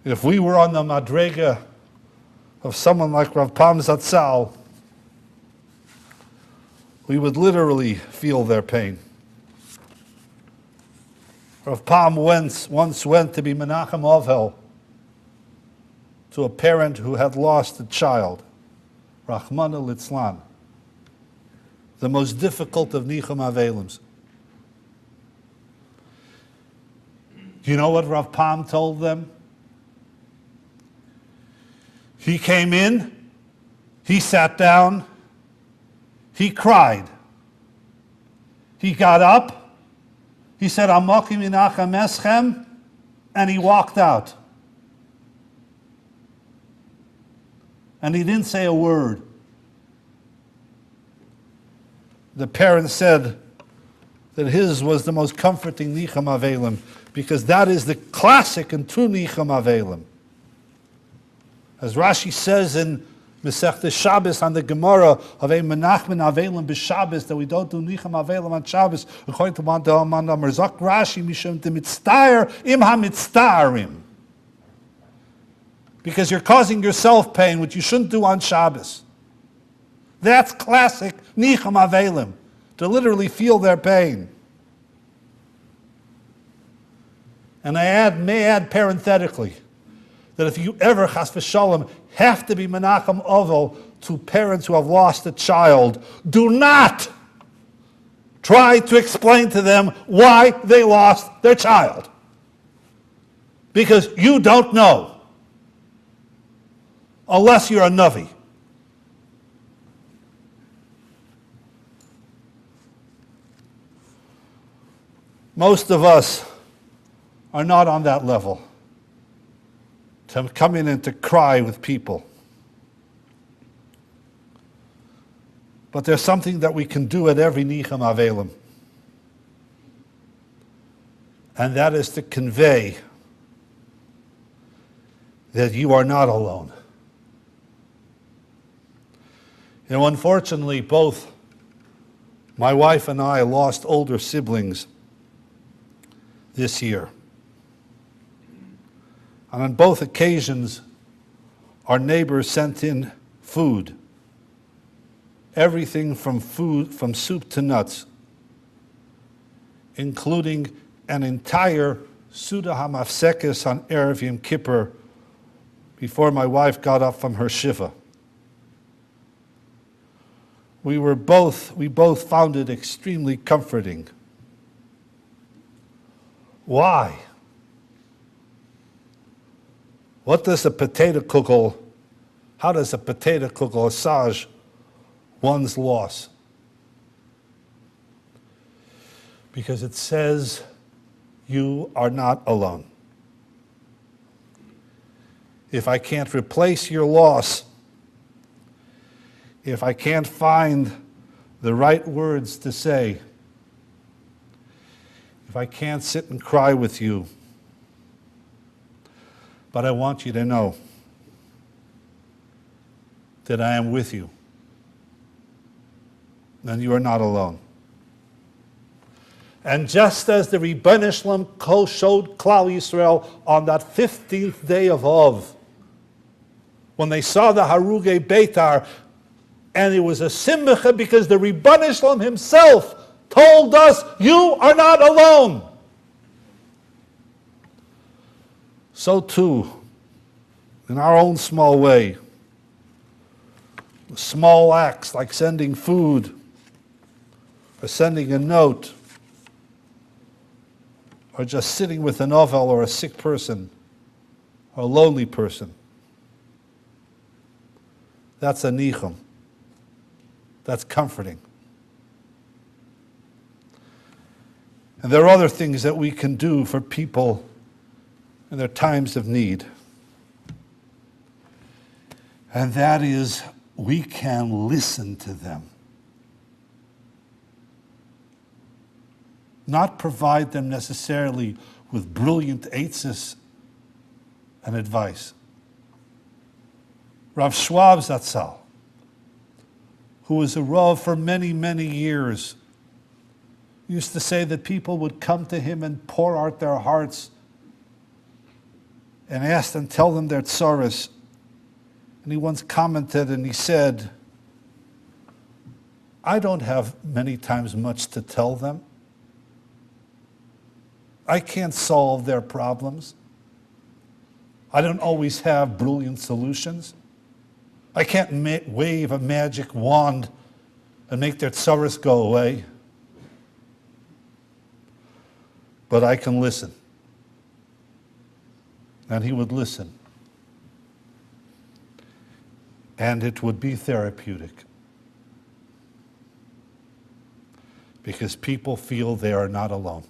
If we were on the madrega of someone like Rav Pam Zatzal, we would literally feel their pain. Rav Pam once went to be Menachem Ovel to a parent who had lost a child, Rachmana Litzlan, the most difficult of NICHUM Avelims. Do you know what Rav Pam told them? He came in, he sat down, he cried. He got up, he said, Amoki minachem eschem, and he walked out. And he didn't say a word. The parents said that his was the most comforting NICHUM Avelim, because that is the classic and true NICHUM Avelim. As Rashi says in Masechta Shabbos on the Gemara of a Menachmen Avelim b'Shabbos, that we don't do NICHUM Avelim on Shabbos, according to Man Amar Zok Rashi Mishum Mitztayer Im HaMitztarim. Because you're causing yourself pain, which you shouldn't do on Shabbos. That's classic NICHUM Avelim, to literally feel their pain. And I may add parenthetically, that if you ever, chas v'shalom, have to be menachem ovel to parents who have lost a child, do not try to explain to them why they lost their child. Because you don't know, unless you're a Navi. Most of us are not on that level, to come in and to cry with people. But there's something that we can do at every NICHUM Avelim. And that is to convey that you are not alone. You know, unfortunately, both my wife and I lost older siblings this year. And on both occasions, our neighbors sent in food. Everything from soup to nuts, including an entire Suda HaMafsekes on Erev Yom Kippur before my wife got up from her shivah. We both found it extremely comforting. Why? What does a potato kugel, how does a potato kugel assage one's loss? Because it says you are not alone. If I can't replace your loss, if I can't find the right words to say, if I can't sit and cry with you, but I want you to know that I am with you, and you are not alone. And just as the Rebbeinu Shalom showed Klal Yisrael on that 15th day of Av, when they saw the Harugei Beitar, and it was a simcha because the Rebbeinu Shalom himself told us, you are not alone. So too, in our own small way, small acts like sending food, or sending a note, or just sitting with an ovel or a sick person, or a lonely person. That's a NICHUM. That's comforting. And there are other things that we can do for people in their times of need. And that is, we can listen to them. Not provide them necessarily with brilliant eitzes and advice. Rav Schwab Zatzal, who was a Rav for many, many years, used to say that people would come to him and pour out their hearts and asked them, tell them their tzaras. And he once commented and he said, I don't have many times much to tell them. I can't solve their problems. I don't always have brilliant solutions. I can't wave a magic wand and make their tzaras go away. But I can listen. And he would listen. And it would be therapeutic. Because people feel they are not alone.